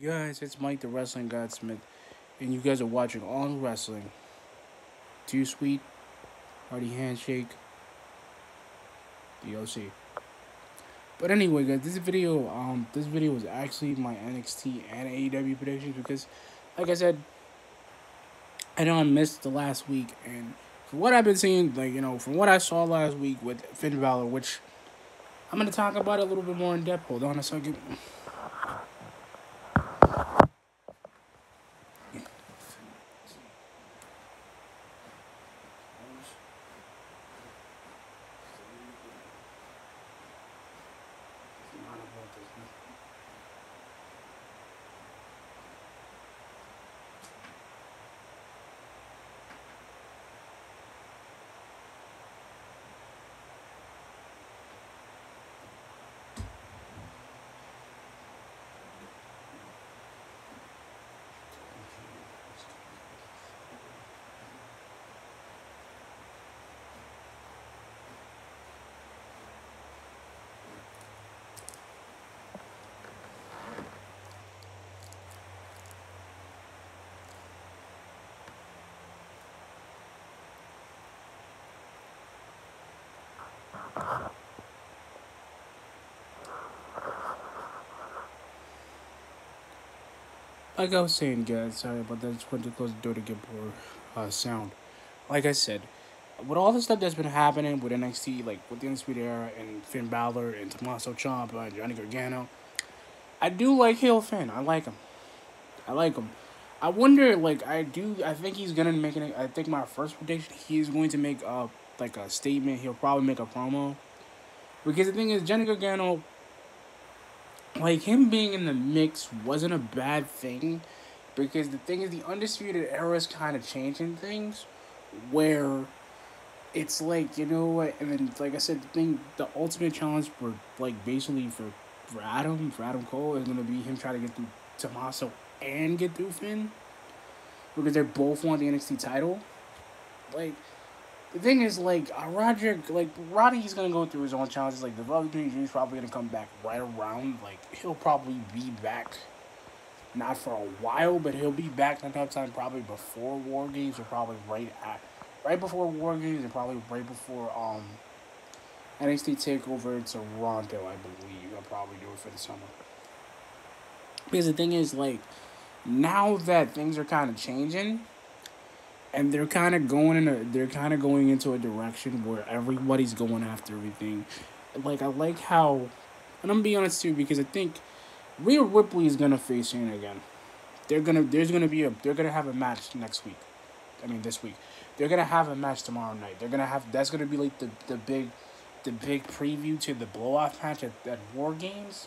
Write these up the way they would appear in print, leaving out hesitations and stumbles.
Guys, it's Mike the Wrestling Godsmith, and you guys are watching On Wrestling. Too Sweet, Hearty Handshake, DOC. But anyway, guys, this video is actually my NXT and AEW predictions because, like I said, I know I missed the last week, and from what I've been seeing, from what I saw last week with Finn Balor, which I'm gonna talk about it a little bit more in depth. Hold on a second. Like I was saying, guys, sorry about that. I just went to close the door to get more sound. Like I said, with all the stuff that's been happening with NXT, like with the Undisputed Era and Finn Balor and Tommaso Ciampa and Johnny Gargano, I do like Hill Finn. I like him. I like him. I wonder, I think he's gonna make it. I think my first prediction, he's going to make a statement. He'll probably make a promo because the thing is, Johnny Gargano, like him being in the mix wasn't a bad thing because the thing is, the Undisputed Era is kind of changing things where it's like, you know what, and then like I said, the ultimate challenge for like basically for Adam Cole is gonna be him trying to get through Tommaso and get through Finn because they both want the NXT title. Like the thing is, Roddy's gonna go through his own challenges. Like the Velveteen Dream's probably gonna come back right around. Like he'll probably be back, not for a while, but he'll be back sometime probably before War Games or probably right before War Games and probably right before NXT Takeover Toronto, I believe. I'll probably do it for the summer. Because the thing is, like, now that things are kind of changing, and they're kind of going into a direction where everybody's going after everything. Like I like how, and I'm gonna be honest too, because I think Rhea Ripley is gonna face Shayna again. They're gonna have a match next week. I mean this week. They're gonna have a match tomorrow night. That's gonna be like the big preview to the blowout match at War Games.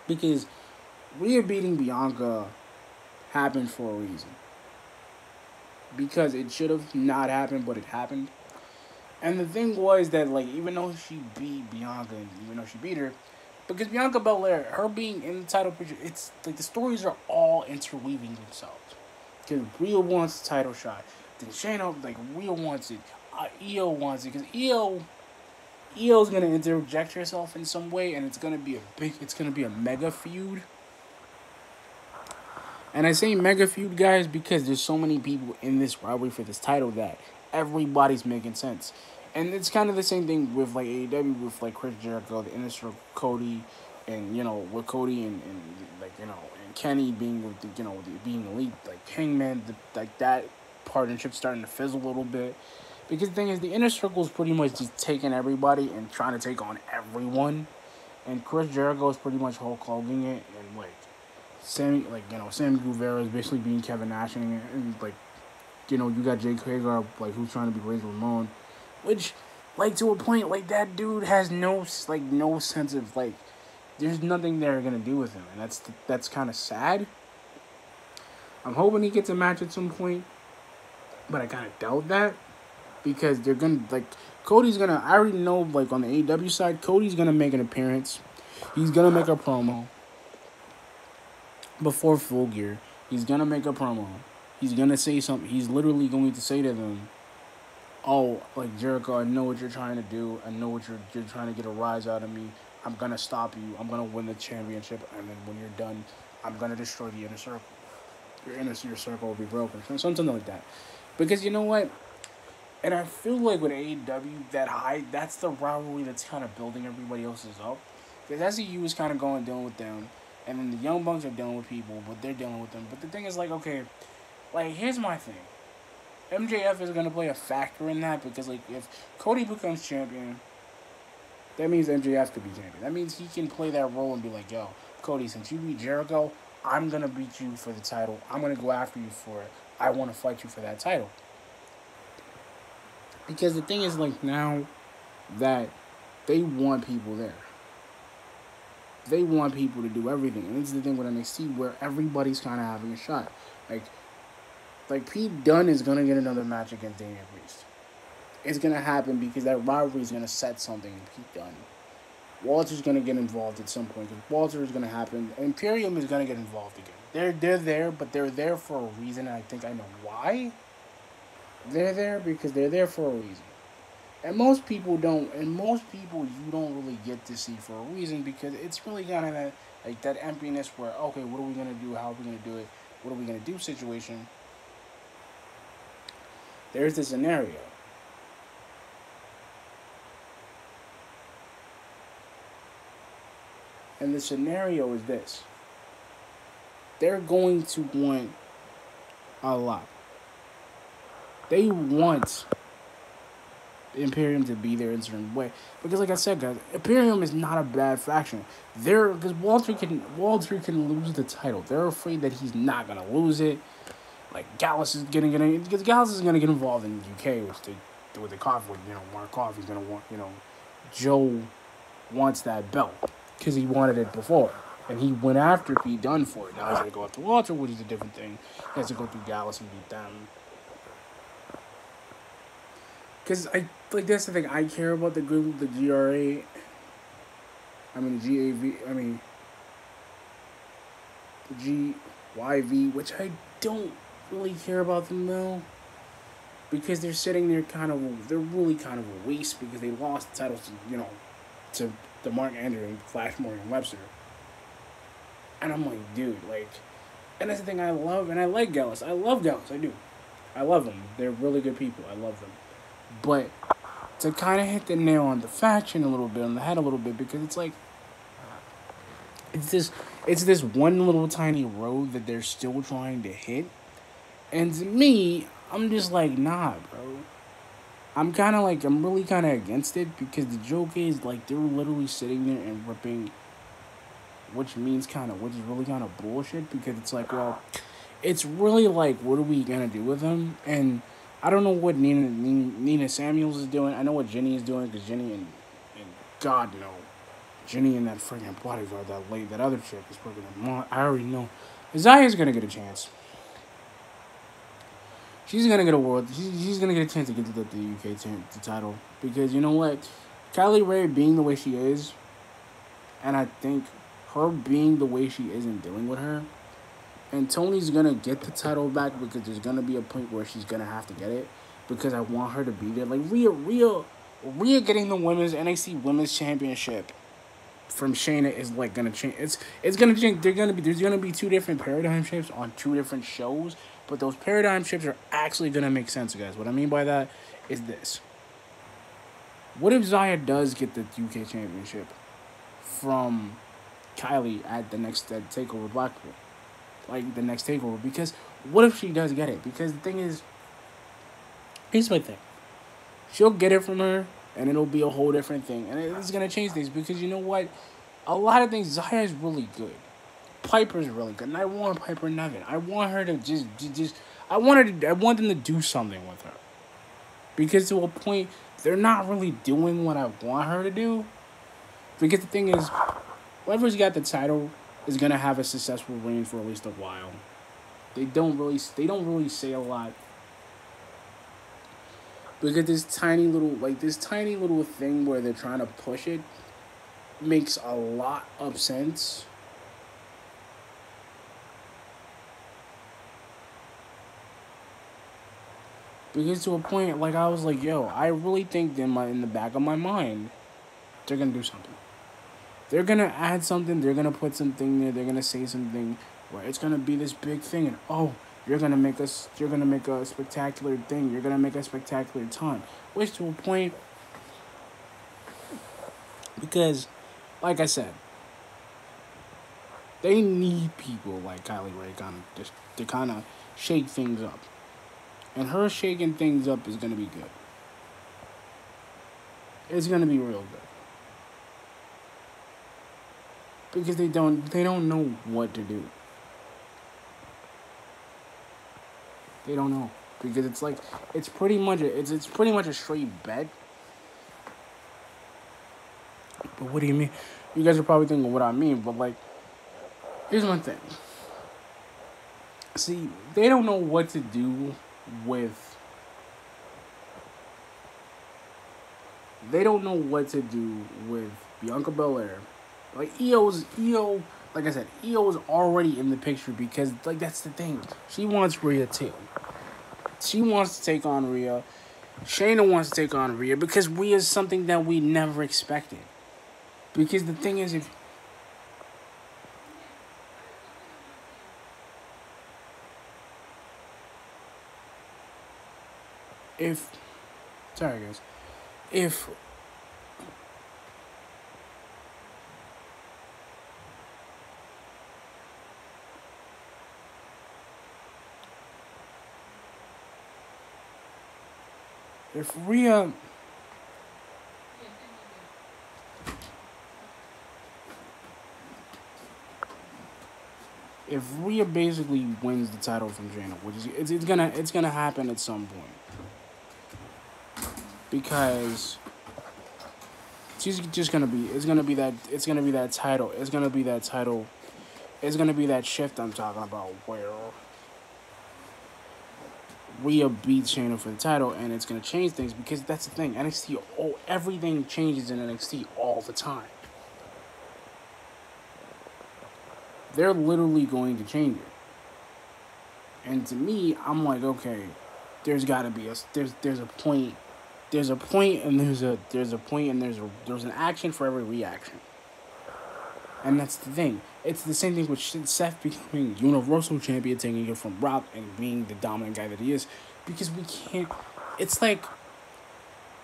Because Rhea beating Bianca happened for a reason. Because it should have not happened, but it happened. And the thing was that, like, even though she beat Bianca, and even though she beat her, because Bianca Belair, her being in the title picture, it's like the stories are all interweaving themselves. Because Rhea wants the title shot, then Shayna, like, Rhea wants it, Io wants it, because Io's gonna interject herself in some way, and it's gonna be a mega feud. And I say mega feud, guys, because there's so many people in this rivalry for this title that everybody's making sense. And it's kind of the same thing with like AEW with like Chris Jericho, the Inner Circle, Cody, and with Cody and and Kenny being with being elite, like Hangman, like that partnership starting to fizzle a little bit. Because the thing is, the Inner Circle is pretty much just taking everybody and trying to take on everyone, and Chris Jericho is pretty much Hulk Hogan it, and Sammy Guevara is basically being Kevin Nash, and you got Jake Hagar, like, who's trying to be Razor Ramon, which, like, to a point, like, that dude has no sense of, like, there's nothing they're gonna do with him, and that's kind of sad. I'm hoping he gets a match at some point, but I kind of doubt that, because they're gonna, like, I already know, like, on the AEW side, Cody's gonna make an appearance, he's gonna make a promo, before Full Gear. He's gonna make a promo. He's gonna say something. He's literally going to say to them, "Oh, like Jericho, I know what you're trying to do. I know what you're trying to get a rise out of me. I'm gonna stop you. I'm gonna win the championship, and then when you're done, I'm gonna destroy the inner circle. Your circle will be broken, something like that. Because you know what? And I feel like with AEW, that's the rivalry that's kind of building everybody else's up. Because SCU is kind of going dealing with them, and then the Young Bucks are dealing with people, but they're dealing with them. But the thing is, like, okay, like here's my thing. MJF is gonna play a factor in that because, like, if Cody becomes champion, that means MJF could be champion. That means he can play that role and be like, yo, Cody, since you beat Jericho, I'm gonna beat you for the title. I'm gonna go after you for it. I want to fight you for that title. Because the thing is, like, now that they want people there. They want people to do everything. And this is the thing with NXT where everybody's kind of having a shot. Like Pete Dunne is going to get another match against Damian Priest. It's going to happen because that rivalry is going to set something in Pete Dunne. Walter's going to get involved at some point. Because Walter is going to happen. Imperium is going to get involved again. They're there, but they're there for a reason. And I think I know why. They're there because they're there for a reason. And most people don't, and most people you don't really get to see for a reason because it's really kind of that emptiness where, okay, what are we going to do? How are we going to do it? What are we going to do situation? There's the scenario. And the scenario is this. They're going to want a lot. They want Imperium to be there in a certain way. Because like I said, guys, Imperium is not a bad faction. Because Walter can lose the title. They're afraid that he's not gonna lose it. Like Gallus is gonna get involved in the UK with the conflict. Mark Coffey's gonna want. Joe wants that belt because he wanted it before, and he went after Pete Dunne for it. Now he's gonna go after Walter, which is a different thing. He has to go through Gallus and beat them. Because that's the thing. I care about the group, the GRA. I mean, the GAV. I mean, the GYV, which I don't really care about them though. Because they're sitting there they're really kind of a waste because they lost the titles to Mark Andrew and Flash Morgan Webster. And I'm like, dude, and that's the thing I love, and I like Gallus. I love Gallus, I do. I love them. They're really good people. I love them. But to kind of hit the nail on the faction a little bit, on the head a little bit, because it's like, it's this one little tiny road that they're still trying to hit. And to me, I'm just like, nah, bro. I'm really kind of against it because the joke is, like, they're literally sitting there and ripping, which is really kind of bullshit because it's like, well, it's really like, what are we going to do with them? And I don't know what Nina Samuels is doing. I know what Jenny is doing because Jenny and God, no. Jenny and that freaking bodyguard, that other chick is working on. I already know. Zaya's going to get a chance. She's going to get a world. She's going to get a chance to get to the UK title. Because you know what? Kylie Ray being the way she is, and I think her being the way she is and dealing with her, and Tony's going to get the title back because there's going to be a point where she's going to have to get it because I want her to be there. Like, Rhea getting the NXT Women's Championship from Shayna is, like, going to change. It's going to change. There's going to be two different paradigm shifts on two different shows, but those paradigm shifts are actually going to make sense, guys. What I mean by that is this. What if Zaya does get the UK Championship from Kylie at the next TakeOver Blackpool? Like, the next takeover, because what if she does get it? Because the thing is, here's my thing. She'll get it from her, and it'll be a whole different thing, and it's going to change things, because you know what? A lot of things, Zaya's really good. Piper's really good, and I want Piper Nugget. I want her to I want them to do something with her. Because to a point, they're not really doing what I want her to do. Because the thing is, whoever's got the title is gonna have a successful reign for at least a while. They don't really say a lot. Because this tiny little thing where they're trying to push it makes a lot of sense. Because to a point, like, I was like, yo, I really think in the back of my mind, they're gonna do something. They're gonna add something. They're gonna put something there. They're gonna say something where it's gonna be this big thing, and oh, you're gonna make us. You're gonna make a spectacular thing. You're gonna make a spectacular time. Which to a point, because, like I said, they need people like Kylie Ray just to kind of shake things up, and her shaking things up is gonna be good. It's gonna be real good because they don't know what to do. They don't know because it's like it's pretty much a straight bet. But what do you mean? You guys are probably thinking what I mean, but like, here's one thing. See, they don't know what to do with. They don't know what to do with Bianca Belair. Like EO. Like I said, EO is already in the picture because like that's the thing. She wants Rhea too. She wants to take on Rhea. Shayna wants to take on Rhea because Rhea is something that we never expected. Because the thing is, if sorry guys, if if Rhea if Rhea basically wins the title from Shayna, which is it's gonna happen at some point because she's just gonna be it's gonna be that title it's gonna be that shift I'm talking about where Rhea beats Shayna for the title and it's gonna change things because that's the thing everything changes in NXT all the time. They're literally going to change it, and to me I'm like okay, there's gotta be there's a point. There's a point and there's an action for every reaction. And that's the thing. It's the same thing with Seth becoming Universal Champion, taking it from Brock and being the dominant guy that he is. Because we can't. It's like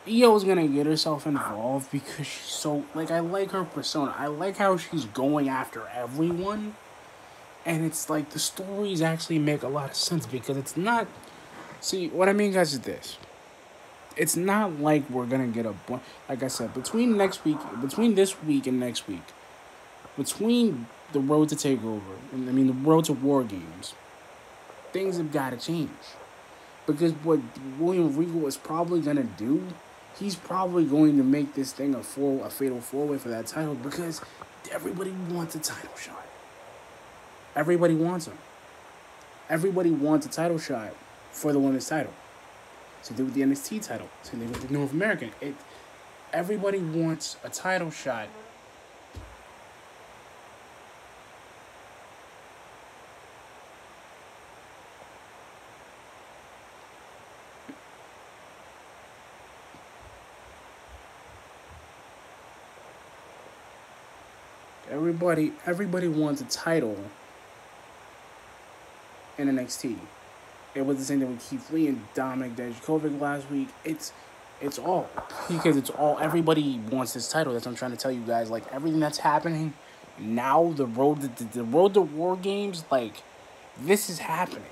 Io's gonna get herself involved because she's so. Like, I like her persona. I like how she's going after everyone. And it's like the stories actually make a lot of sense because it's not. See, what I mean, guys, is this. It's not like we're gonna get a. Like I said, between this week and next week, between the road to takeover, the road to war games, things have got to change. Because what William Regal is probably gonna do, he's probably going to make this thing a fatal 4-way for that title because everybody wants a title shot. Everybody wants him. Everybody wants a title shot for the women's title. Same thing with the NXT title. Same thing with the North American. Everybody wants a title shot. Everybody wants a title in NXT. It was the same thing with Keith Lee and Dominic Dijakovic last week. It's all because it's all everybody wants this title. That's what I'm trying to tell you guys. Like everything that's happening now, the road to War Games, like this is happening.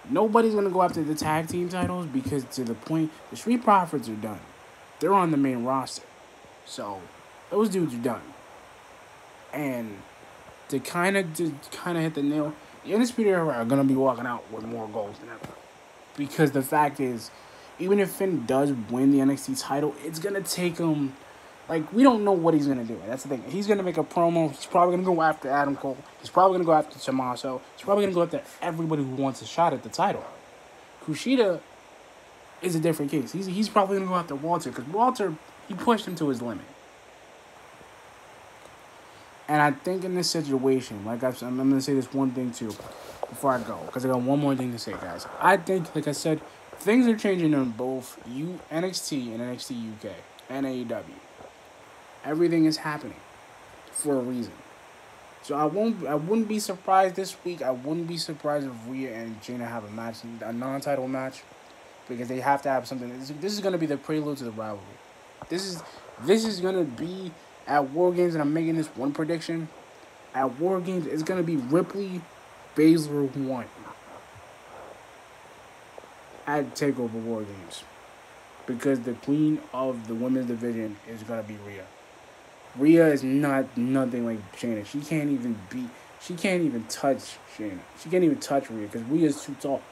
Nobody's gonna go after the tag team titles because to the point the Street Profits are done. They're on the main roster, so those dudes are done. And to kind of hit the nail, the Undisputed Era are gonna be walking out with more gold than ever. Because the fact is, even if Finn does win the NXT title, it's gonna take him. Like we don't know what he's gonna do. That's the thing. He's gonna make a promo. He's probably gonna go after Adam Cole. He's probably gonna go after Tommaso. He's probably gonna go after everybody who wants a shot at the title. Kushida is a different case. He's probably gonna go after Walter because Walter he pushed him to his limit. And I think in this situation, I'm going to say this one thing too before I go, because I got one more thing to say, guys. I think, like I said, things are changing in both NXT and NXT UK and AEW. Everything is happening. for a reason. So I wouldn't be surprised this week. I wouldn't be surprised if Rhea and Jaina have a match, a non-title match, because they have to have something. This is gonna be the prelude to the rivalry. This is this is gonna be at War Games, and I'm making this one prediction. At War Games, it's gonna be Ripley, Baszler 1 at Takeover War Games, because the queen of the women's division is gonna be Rhea. Rhea is not nothing like Shayna. She can't even beat. She can't even touch Shayna. She can't even touch Rhea because Rhea is too tall.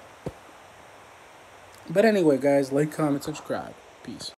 But anyway, guys, like, comment, subscribe. Peace.